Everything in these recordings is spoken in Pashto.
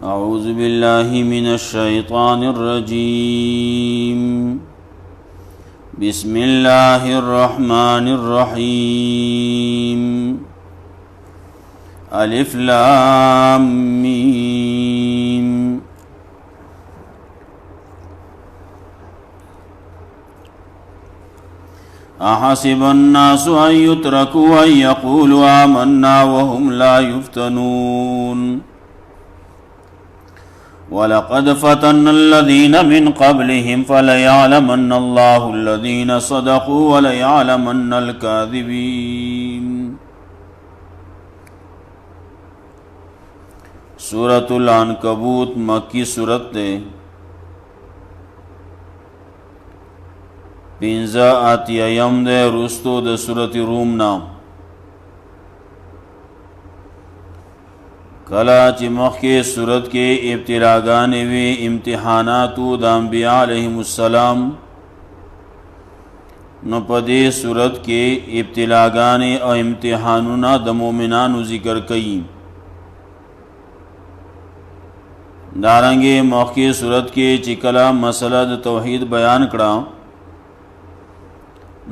أعوذ بالله من الشيطان الرجيم بسم الله الرحمن الرحيم ألف لام ميم أحسب الناس أن يتركوا أن يقولوا آمنا وهم لا يفتنون ولقد فتنا الذين من قبلهم فليعلمن الله الذين صدقوا وليعلمن الكاذبين سورة العنکبوت مکی سورت دے 85 دے رستو دے سورت روم نام کلا چی مخی صورت کے ابتلاگانے وی امتحاناتو دا انبیاء علیہم السلام نو پدے صورت کے ابتلاگانے او امتحانونا دا مومنانو ذکر کئی دارنگے مخی صورت کے چی کلا مسئلہ دا توحید بیان کرا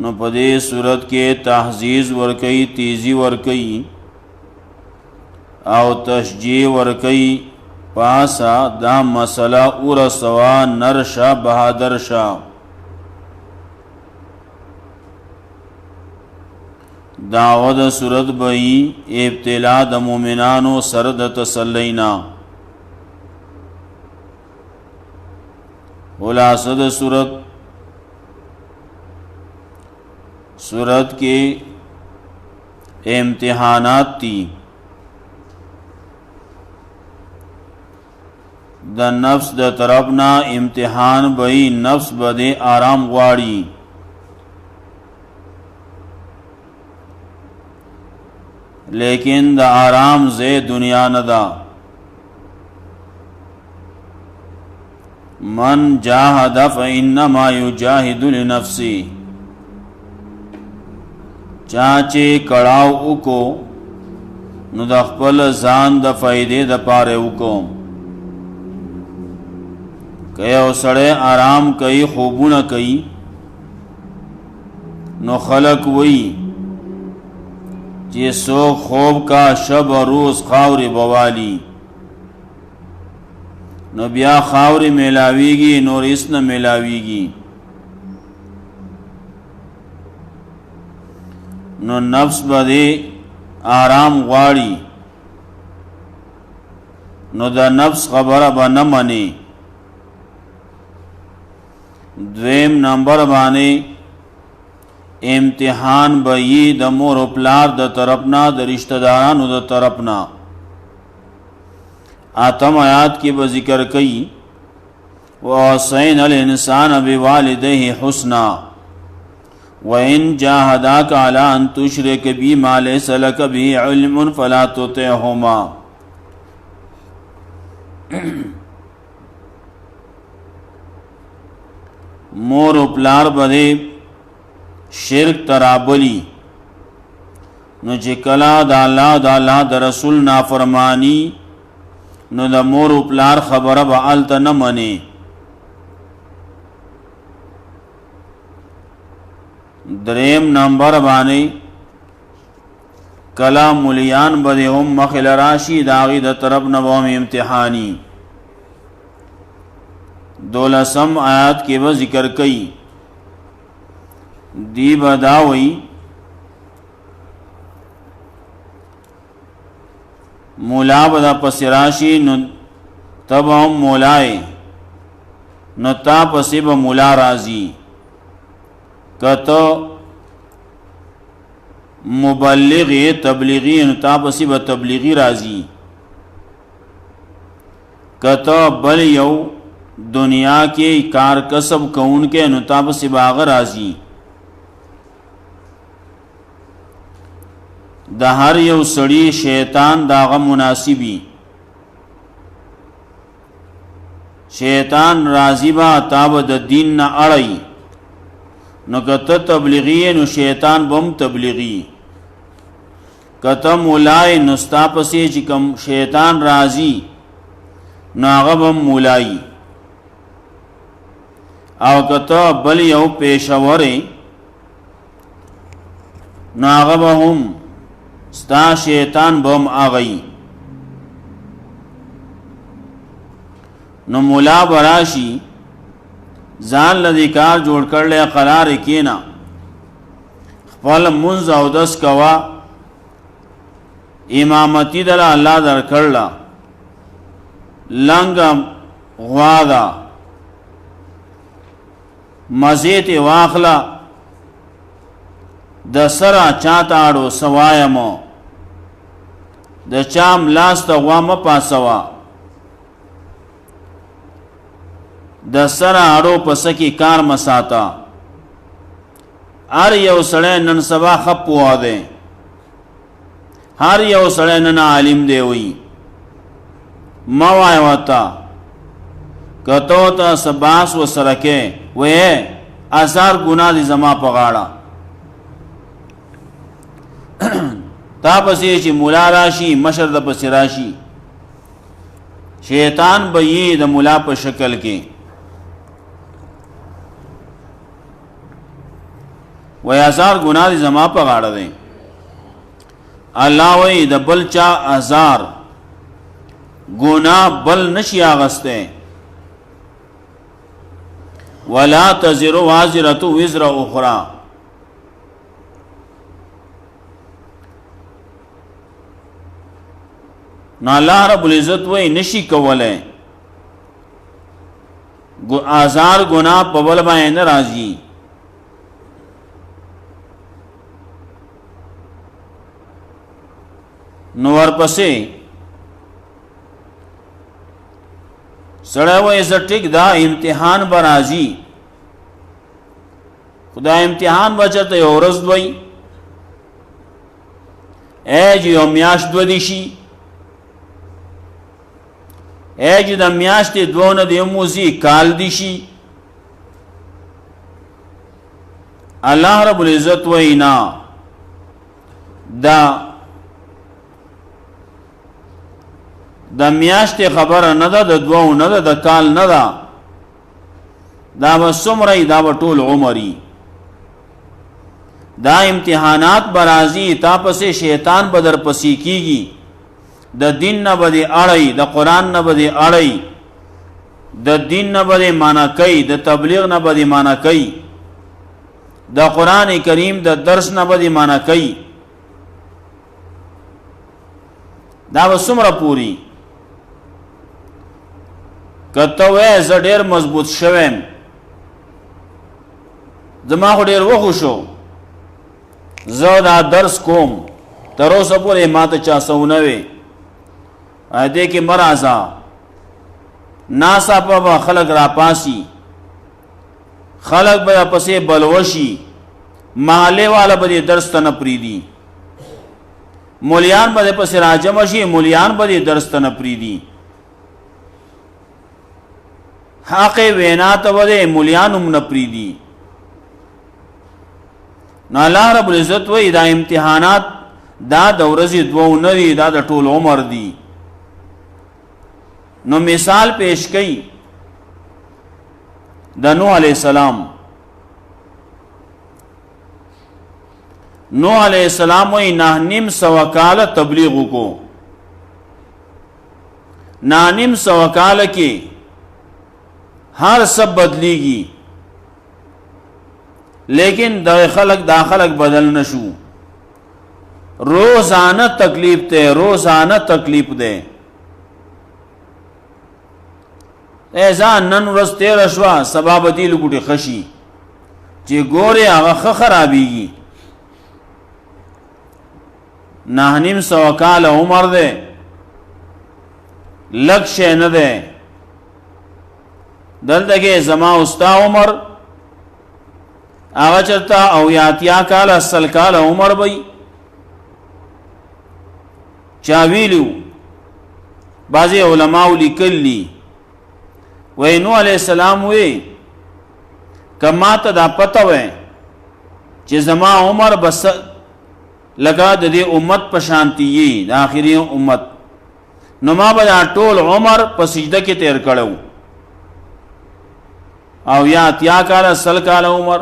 نو پدے صورت کے تحزیز ورکی تیزی ورکی او تشجیع ورکی پاسا دا مسئلہ ارسوا نرشا بہادر شا دعوت صورت بئی ابتلا دا مومنانو سرد تسلینا خلاصہ صورت کے امتحانات تی دا نفس دا طرفنا امتحان بئی نفس بدے آرام غواړي لیکن دا آرام زے دنیا ندا من جاہد فإنما یجاہد لنفسی چاچے کڑاو اکو نو دا خپل ځان د فائدې د پاره اکو کہ او سڑے آرام کئی خوبونه کئی نو خلق وئی چی سو خوب کا شب روز خاوری بوالی نو بیا خاوری میلاویگی نور اس نہ میلاویگی نو نفس بدے آرام غواړي نو دا نفس خبره با نه منی دویم نمبر باندې امتحان بئی د مور و پلار د طرفنا د رشتہ دارانو د طرفنا آتم آیات کی به ذکر کئی وَوَصَّيْنَا الْإِنسَانَ بِوَالِدَيْهِ حُسْنًا وَإِنْ جَاهَدَاكَ عَلَىٰ أَن تُشْرِكَ بِي مَا لَيْسَ لَكَ بِهِ عِلْمٌ فَلَا تُطِعْهُمَا مور و پلار بدے شرک ترابلی نو چی کلا دا اللہ دا رسول نافرمانی نو دا مور و پلار خبر با آلتا نمانی دریم نمبر بانی کلا ملیان بدے هم مخل راشی داغی دا طرف نبوم امتحانی دولسم آیات کے با ذکر کئی دی بداوئی مولا بدا پسراشی نو تب هم مولائے نو تا پسی با مولا رازی کتو مبلغی تبلیغی نو تا پسی با تبلیغی رازی کتو بل یو دنیا کے کار کسب کون کے نو تا پسی باغ رازی دا ہر یو سڑی شیطان داغا مناسبی شیطان راضی با تاب دا دین نا اڑائی نو کتا تبلیغی نو شیطان بم تبلیغی کتا مولای نستا پسی چی کم شیطان راضی نو هغه به مولایي. او که ته بل یو پیشور یې نو هغه به هم ستا شیطان به هم هغه یي. نو مولا به راشي ځان له دې کار جوړ کړلی قرار یې کېنه، خپل منځ اودس کوه، امامتي دله الله درکړله، لنګه غوا ده مزې تې واخله، د سره چاته اړو سوایمو، د چا ملاس ته غوا مه پاسوه، د سره اړو پسه کې کار مساته. هر یو سړی نن سبا ښه پوه دی، هر یو سړی نن عالم دی وي. مه وایه ورته که ته ورته څه بحث ورسره کې وایې هزار ګناه دي زما په غاړه. تا پسې چې مولا راشي مشر د پسې راشي، شیطان به یې د مولا په شکل کې وایي هزار ګناه دي زما په غاړه دی. الله وایي د بل چا هزار ګناه بل نشي اغسته. ولا تزر وازرة وزر اخرى. نو الله رب العزت وایي نشي کوله هزار ګناه په بل باندې نه راځي. نو ورپسې سړی وایي زه ټیک دا امتحان به راځي، خدا امتحان به چېرته یو ورځ دوی چې یو میاشت دوه دي شي، چې د میاشتې دوه نه د یو موزي کال دي شي. الله رب العزت وایي نه، د میاشتې خبره نه ده، د دوو نه ده، د کال نه ده، دا به څومره دا به ټول عمري. دا امتحانات به راځي، تا پسې شیطان به در پسې کېږي، د دین نه به دې اړئ، د قرآن نه به دې اړئ، د دین نه به دې مانا کوي، د تبلیغ نه به دې مانا کوي، د قرآن کریم د درس نه به دې مانا کوي. دا به څومره پوری که ته وایې زه ډېر مضبوط شویم، زما خو ډېر وخو شو، زه دا درس کوم، تر اوسه پورې ما ته چا څه ونه وی، دې کې مه راځه. ناڅاپه به خلک راپاسي، خلک به پسې بلوشي، محلې والا به دې درس ته نه پرېږدي، مولیان به دې پسې راجمع شي، مولیان به دې درس ته نه پرېږدي. حق وینا ته به دې مولیان هم نه پرېږدي. نو الله رب العزت وایي دا امتحانات دا د ورځې دوه نه دي، دا د ټول عمر دي. نو مثال پیش کړي د نوح علیہ السلام. نوح علیہ السلام وی 9.5 کال تبلیغ کو، 9.5 کال کې ہر سب بدلیږي، لیکن دا خلق بدل نشو. روزانہ تکلیف تے، روزانہ تکلیف دے. ایزا نن ورځ تیره شوه، سبا به دې لګوټې خشي چې ګورې هغه ښه خرابېږي. 9.5 کال عمر دی، لږ شی نه دی. دلته کې زما استا عمر هغه چېرته 80 کاله 80 کاله عمر به وي. چا ویلو، بعضې علماو لیکلي، وی نوح علیہ السلام وی که ما ته دا پته وی چې زما عمر بس لکه د دې امت په شانتي د آخري امت، نو ما به دا ټول عمر په سجده کې تیر کړو او یا اتیا کاله سل کاله عمر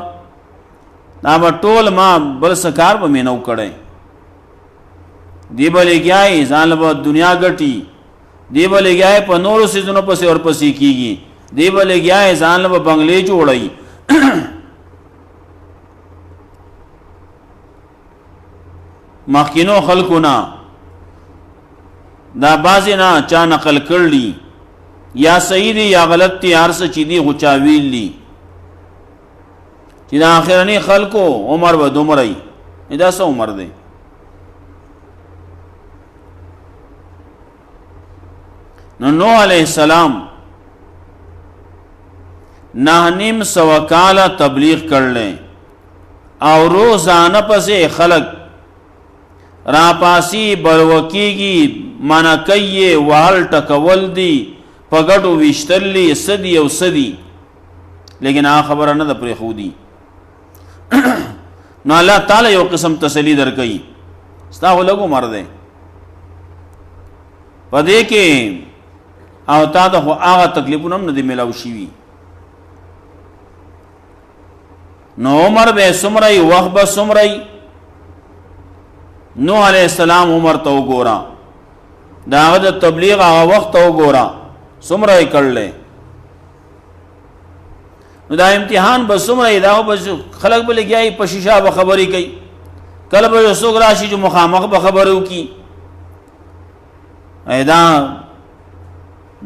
دا به ټول ما بل څه کار به مې نه و کړی دی به لګیای ځان به دنیا ګټي دی به لګیای په نورو څیزونو پسې ورپسې کېږي دی به لګیای ځان به بنګلې جوړوي مخکینو خلقو نه دا بعضې نه چا نقل کړلی یا صحیح دی یا غلط دی هر څه چې دی خو چا ویلي چې د آخرني خلقو عمر به دومره وي دا څه عمر دی نو نوح علیہ السلام 9.5 کاله تبلیغ کړل او روزانه پسې خلق را پاسی بلوکیږي منکیه وحل ټکول دی په ګټو ویشتلی صدی او صدی لیکن هغه خبره نه د پرې خودي نو الله تعالی یو قسم تسلی درکړي ستا خو لږ عمر دی په دې کې او تا ته خو هغه تکلیفونه هم نه دي میلاو شوي نو عمر به څومره وي وخت به څومره وي نوح علیہ السلام عمر ته وګوره د هغه د تبلیغ هغه وخت ته وګوره څومره یې کړلی نو دا امتحان به څومره یې دا به خلک به لګیایي په شیشه به خبرې کوي کله به یو څوک راشي چې مخامخ به خبرې وکړي دا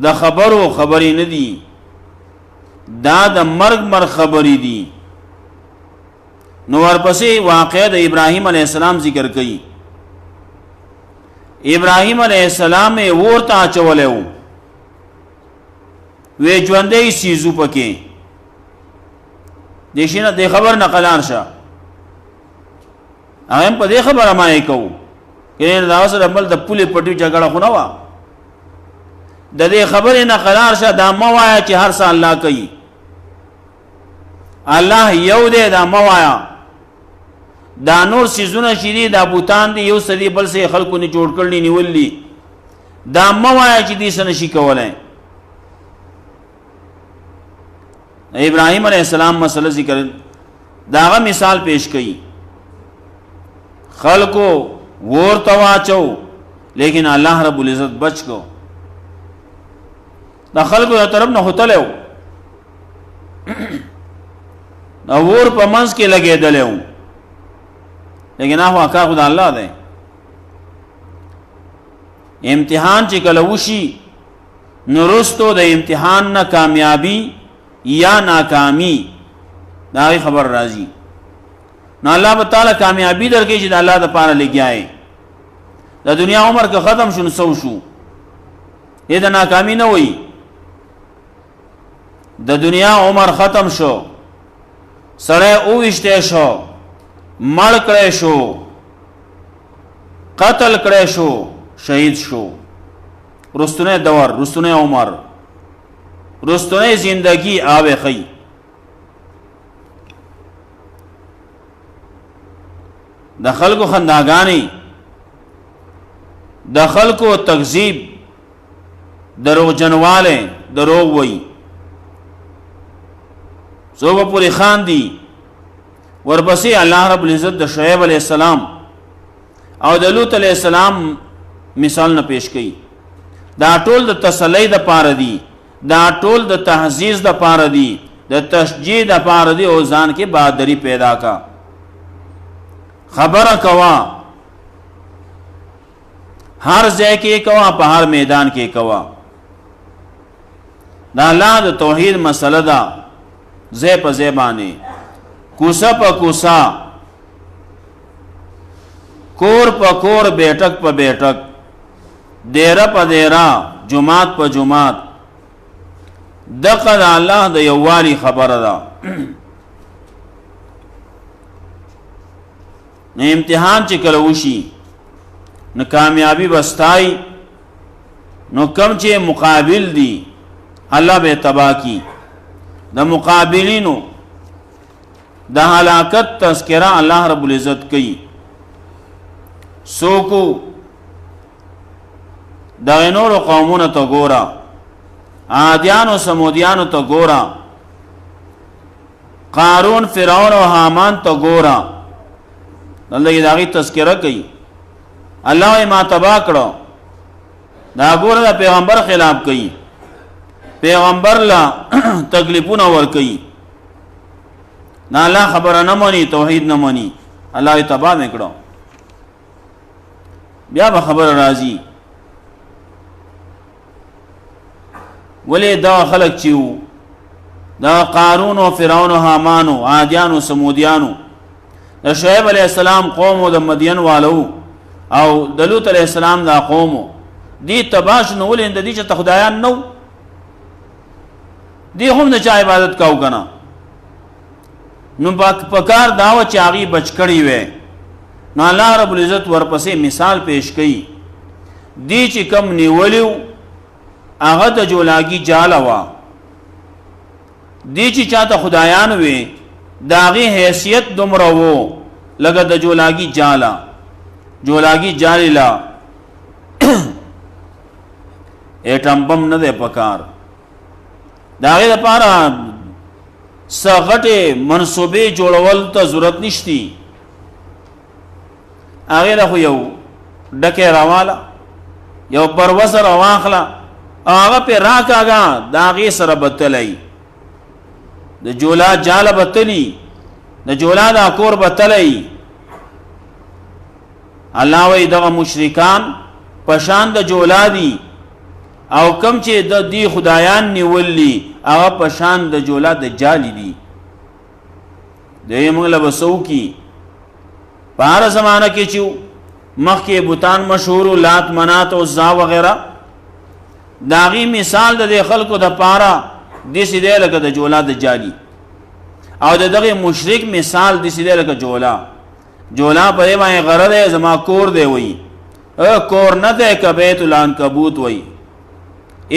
د خبرو خبرې نه دي دا د مرګ خبرې دي نو ورپسې واقعه د ابراهیم علیه السلام ذکر کوي ابراهیم علیه السلام ورته اچولی و وی ژوندی سیزو پکې دې شي نه دې خبر نقلان شه هغه هم په دې خبره معنی کوو که دا سره بل د پولې پټي جګړه خو نه وه د دې خبرې نقلان شه دا مه وایه چې هر څه الله کوي الله یو دی دا مه وایه دا نور سیزونه چې دي دا بوتان دي یو څه دي بل څه خلکو نه جوړ کړلي نیولي دا مه وایه چې دې څه نشي کولی ابراهیم علیہ السلام مسئله ذکر دا هغه مثال پیش کړي خلکو ورته واچو لیکن الله رب العزت بچ کو دا خلکو د طرف نه هوتلو دا ور په منځ کې لګېدلی و لیکن هغه کار خو د الله دی امتحان چې کله وشي نو وروستو د امتحان نه کامیابی یا ناکامی دا خبر راځي نو الله تعالی کامیابی درکې چې د الله د پاره لګیاي د دنیا عمر که ختم شو نو سو شو دې د ناکامی نه وي د دنیا عمر ختم شو سړی اوویشتی شو مړ کړی شو قتل کړی شو شهید شو رستنی دور رستنی عمر رستنی زندگی آوه خی د خلکو خنداګانی د خلکو تکذیب دروغ جنواله دروغ وای زوبه پوری خان دی ورپسې الله رب العزت د شعیب علیہ السلام او د لوط علیہ السلام مثال نه پیش کړي دا ټول د تسلی د پاره دی دا ټول د تهذیب د پاره دی د تشجیع د پاره دی او ځان کې بہادری پیدا کا خبره کوا هر ځای کې کوا په هر میدان کې کوا دا الله د توحید مسله ده ځای په ځای باندې کوسه په کوسه کور په کور بیٹک په بیٹک دیره په دیره جماعت په جماعت دغه د الله د یووالي خبره ده نه امتحان چې کله وشي نو کامیابی بستای نو کم چې مقابل دی الله به تبا کی د مقابلینو د هلاکت تذکرہ الله رب العزت کوي سوکو دغه نور قومونو ته ګوره، عادیانو سمودیانو ته ګوره، قارون فرعون او حامان ته ګوره. الله دغه تذکرہ کوي، الله ما تبا کړو، دا ګوره د پیغمبر خلاف کوي، پیغمبر لا تکلیفونه ور کوي، نه الله خبره نه مانی، توحید نه مانی، الله تبا میکړو. بیا به خبر راځي ولې دا خلق چیو، دا قارون او فرعون او حامان او عادیان او سمودیانو، د شعیب علیہ السلام قوم او د مدین والو او د لوط علیہ السلام دا قوم دی تباش نو ولې د دې چې خدایان نو دی هم د چا عبادت کاو کنه. نو پکار داو چې هغه بچ کړی وې، نو الله رب العزت ورپسې مثال پیش کړي، دی چې کم نیولیو هغه د جولاګي جاله وا، دی چې چاته خدایان وې داغي حیثیت دومره وو لکه د جولاګي جاله، جولاګي جالیلا ایټم بم نه ده پکار، داغه لپاره سغټه منسوبې جوړول ته ضرورت نشتی، هغه له یو ډکه راواله یو پروسر واخلا هغه په راکاګه داغه سره بتلای، د جولا جاله بتلی، د جولا دا کور بتلای. الله وی دغه مشرکان پشان د جولا دی، او کم چې د دی خدایان نیولی هغه پشان د جولا د جالی دی. د موږ له وسو کی پار زمانہ کې چې مخکې بوتان مشهور لات منات او زا وغیرہ، داغي مثال د خلکو د پارا د سیده لکه د جولا د جالی، او د دغه مشرک مثال د سیده لکه جولا په باندې غرض زما کور دی وی، کور نه ده کبیت العنکبوت وی،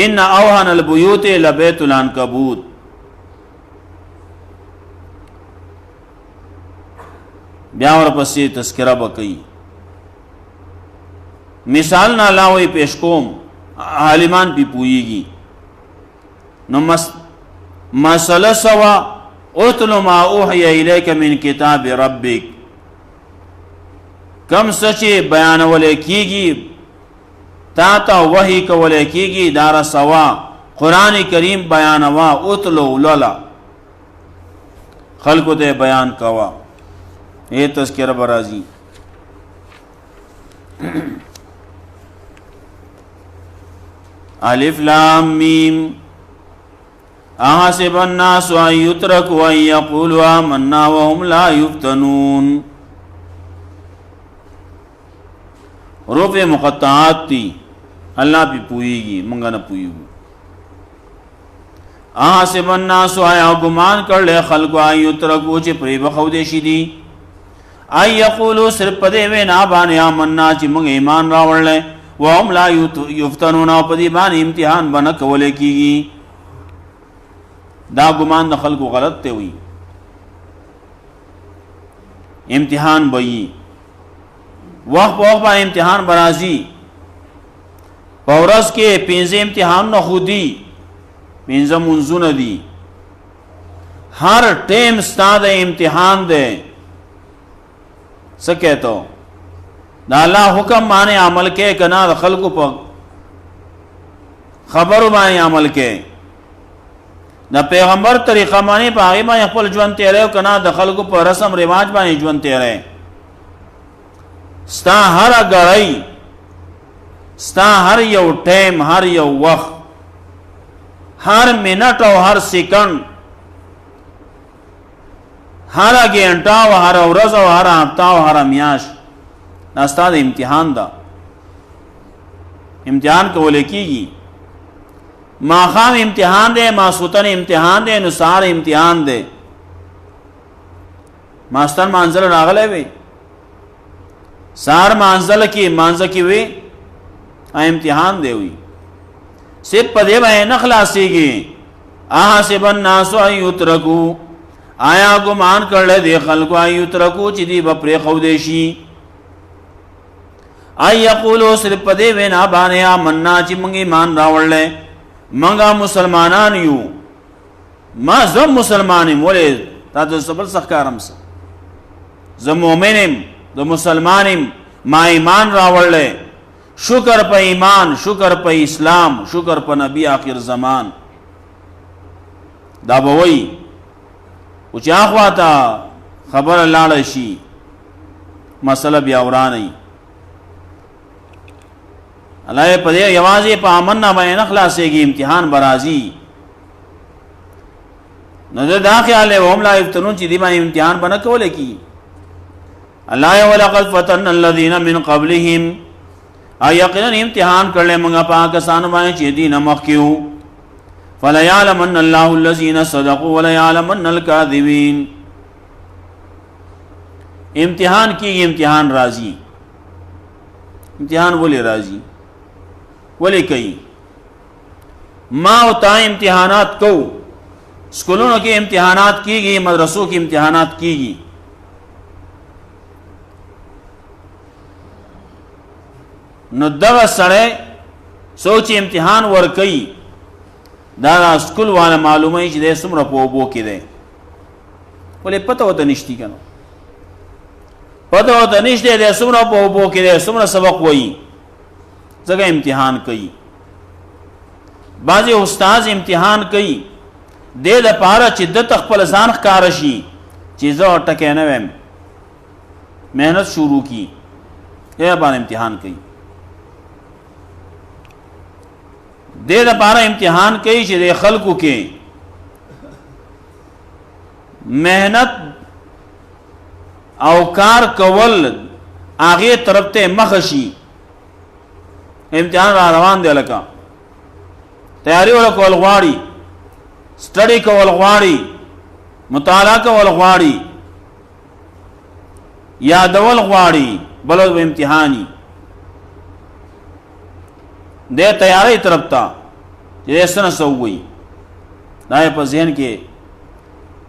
ان اوهن البیوت لبیت العنکبوت. بیا ورپسې تذکرہ وکړي، مثال نه لاوي پیش کوم، عالمان بھی پوئیگی. نو مسئلہ سوا اتلو ما اوحی الیک من کتاب ربک، کم سچے بیان والے کیگی تا تا وحی کولے کیگی دارا سوا قرآن کریم بیانوا، اتلو لولا خلقو تے بیان کوا. یہ تذکرہ برازی. الف لام میم احسب الناس ان يتركوا ان يقولوا آمنا وهم لا يفتنون. حروف مقطعات تی، اللہ بھی پوئیگی منگا نہ پوئیگو. احسب الناس آیا گمان کر لے خلق ان يتركوا چی پری بخو دیشی دی، ان يقولوا صرف پدے وے نابان آمنا چی منگ ایمان راوڑ لے، وهم لا یفتنون او پدی باندې امتحان بنا کولے کیږي. دا ګمان د خلکو غلط ته وي، امتحان بئی وخت په وخت باندې امتحان برازي. پورس کې 15 امتحان نه خودي 15 منځونه دي، هر ټیم ستاسو امتحان دی. څه کہتو دا الله حکم باندې عمل کې کنا د خلکو په خبرو باندې عمل کې، د پیغمبر طریقه باندې په هغه باندې خپل ژوند تیرې کنا د خلکو په رسم رواج باندې ژوند تیرې. ستا هر غړی، ستا هر یو ټیم، هر یو وخت، هر منټ او هر سکند، هر غنټه او هر ورځ او هر هفته او هر میاشت ناستا د امتحان دا. امتحان کولے کیږي، ماخام امتحان دے، ماسوتن امتحان دے، نسار امتحان دے. ماستر مانزل راغلے وی، سار مانزل کی مانزل کی وی امتحان دے ہوئی. سب پدے بھائی نخلاسی گی. احسب الناس ان یترکوا، آیا گمان کر لے دے خلقو ان یترکوا چی دی بپری خودشی. ای یقولو صرف پدے وینا بانے آمنا چی منگ ایمان راولے منگا مسلمانان یو ما زم مسلمانیم ولی تا دا سبل سخکارم سا زم مومنیم دا مسلمانیم ما ایمان راولے شکر پا ایمان شکر پا اسلام شکر پا نبی آخر زمان دا بوئی وچی آخواتا خبر اللہ شی مسئلہ بیاورانی اللہ پدے یوازی پا آمننا بین اخلاصے گی امتحان برازی نظر دا خیال ہے وهم لا یفتنون چی دیما امتحان بنکولے کی اللہ وَلَقَدْ فَتَنَّ الَّذِينَ مِن قَبْلِهِمْ یقیناً امتحان کر لے منگا پاکستان بائیں چی دین مخیو فَلَيَعْلَمَنَّ اللَّهُ الَّذِينَ صَدَقُوا وَلَيَعْلَمَنَّ الْكَاذِبِينَ امتحان کی امتحان راضی امتحان بولے راضی بولے کئی ماں ہوتا امتحانات کو اسکولوں کے امتحانات کی گئی مدرسوں کی امتحانات کی گئی نو دغه سړی سوچ امتحان ورکئی دا اسکول والا معلومه چې د څومره په اوبو کې دی ولې پته وته نشتی کنه پته وته نشته د څومره په اوبو کې دی څومره سبق وایي ځکه امتحان کوي بعضې استاد امتحان کوي دې دپاره چې ده خپل ځان ښکاره شي چې زه ټکی نه ویم محنت شروع کی دې دپاره امتحان کوي دې دپاره امتحان کوي چې د خلکو کې محنت او کار کول هغې طرف ته مخه شي امتحان را روان دی لکه تیاری ولا کول غواړي سټډي کول غواړي مطالعه کول غواړي یادول غواړي بل امتحاني دے تیاری طرف تا جیسے نہ سوئی دائے پا ذہن کے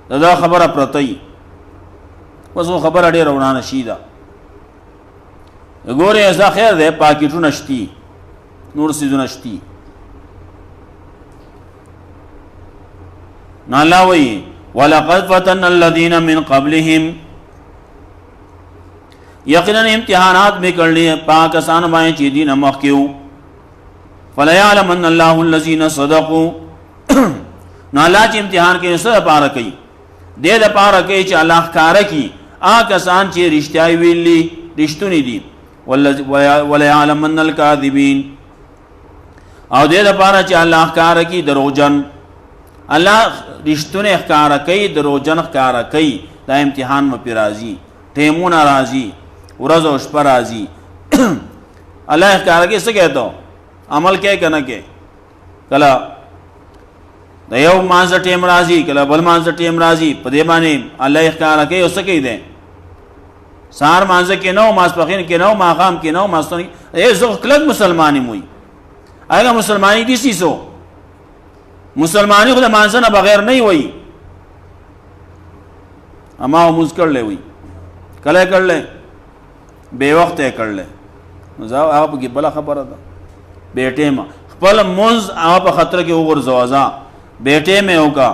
دا خبر پرتئی بس وہ خبر اڑے رونان شیدہ گورے ایسا خیر دے پاکیٹو نشتی نور سیزو نشتی نالاوئی وَلَقَدْ فَتَنَّ الَّذِينَ مِن قَبْلِهِمْ یقیناً امتحانات میں کر لیے پاکستان بائیں چیدی نمخ کیوں فَلَيَعْلَمَنَّ اللَّهُ الَّذِينَ صَدَقُوا نو اللہ چی امتحان کے نسل پارا کئی دے دا پارا کئی چی اللہ کارا کی آکسان چی رشتیائی ویلی رشتونی دی وَلَيَعْلَمَنَّ الْكَاذِبِينَ او دے دا پارا چی اللہ کارا کی دروجن اللہ رشتون اخکارا کئی دروجن اخکارا کئی دا امتحان میں پی رازی ٹیمون رازی ورز و شپا رازی اللہ اخکارا کی اسے کہتا ہوں عمل کیا کنا کہ کلا دا یو مانزا ٹیم رازی کلا بل مانزا ٹیم رازی پدے بانے اللہ اخکارا کئی اسے کئی دیں سار مانزا کے نو ماسپخین کے نو ماقام کے نو ماستانی اے زخ کلک مسلمانی موئی آئے گا مسلمانی دیسی سو مسلمانی خود مانزنا بغیر نہیں ہوئی اما وہ مز کر لے ہوئی کلے کر لے بے وقت کر لے آپ کی بلا خبر تھا بیٹے میں خپل منز آپ خطر کے اوگر زوازا بیٹے میں ہوگا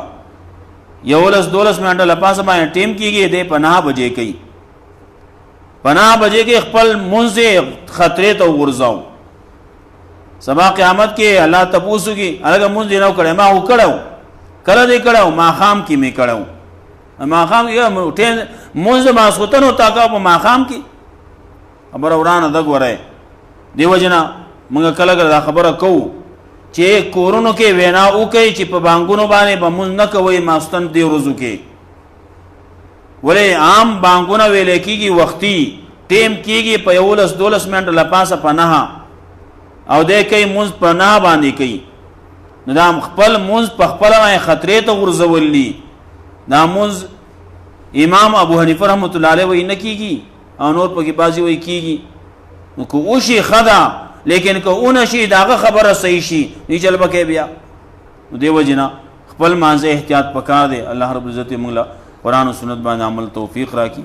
یولس دولس منٹ لپاس مائیں ٹیم کی گئی دے پناہ بجے کئی پناہ بجے کے خپل منز سے خطرے تو اوگر زاؤ سبا قیامت کے اللہ تپوسو کی الگا منز دینو کڑے ما ہو کڑے ہوں کل دے کڑے ہوں ما خام کی میں کڑے ہوں ما خام کی منز ما سوتن ہوتا کہ ما خام کی ابر اوران دگ ورائے دیو جنا منگا کلا کلا دا خبر کو چے کورونو کے وینا او کئی چی پا بانگونو بانے با منز نکوئی ماستن دیو روزو کے ولی عام بانگونا ویلے کی گی وقتی ٹیم کی گی پا یولس دولس منٹ لپاسا پناہا او دے کئی منز پناہ باندی کئی ندام خپل منز پا خپل آئے خطرے تا غرزول لی دا منز امام ابو حنیفہ رحمت اللہ علیہ وہی نکی گی او نور پا کی بازی وہی کی گی کو اوشی خدا لیکن کہ اون شی داغه خبر صحیح شي نی چل بکے بیا دیو جنا خپل مانزه احتیاط پکار دے اللہ رب العزت مولا قرآن و سنت باندې عمل توفیق راکی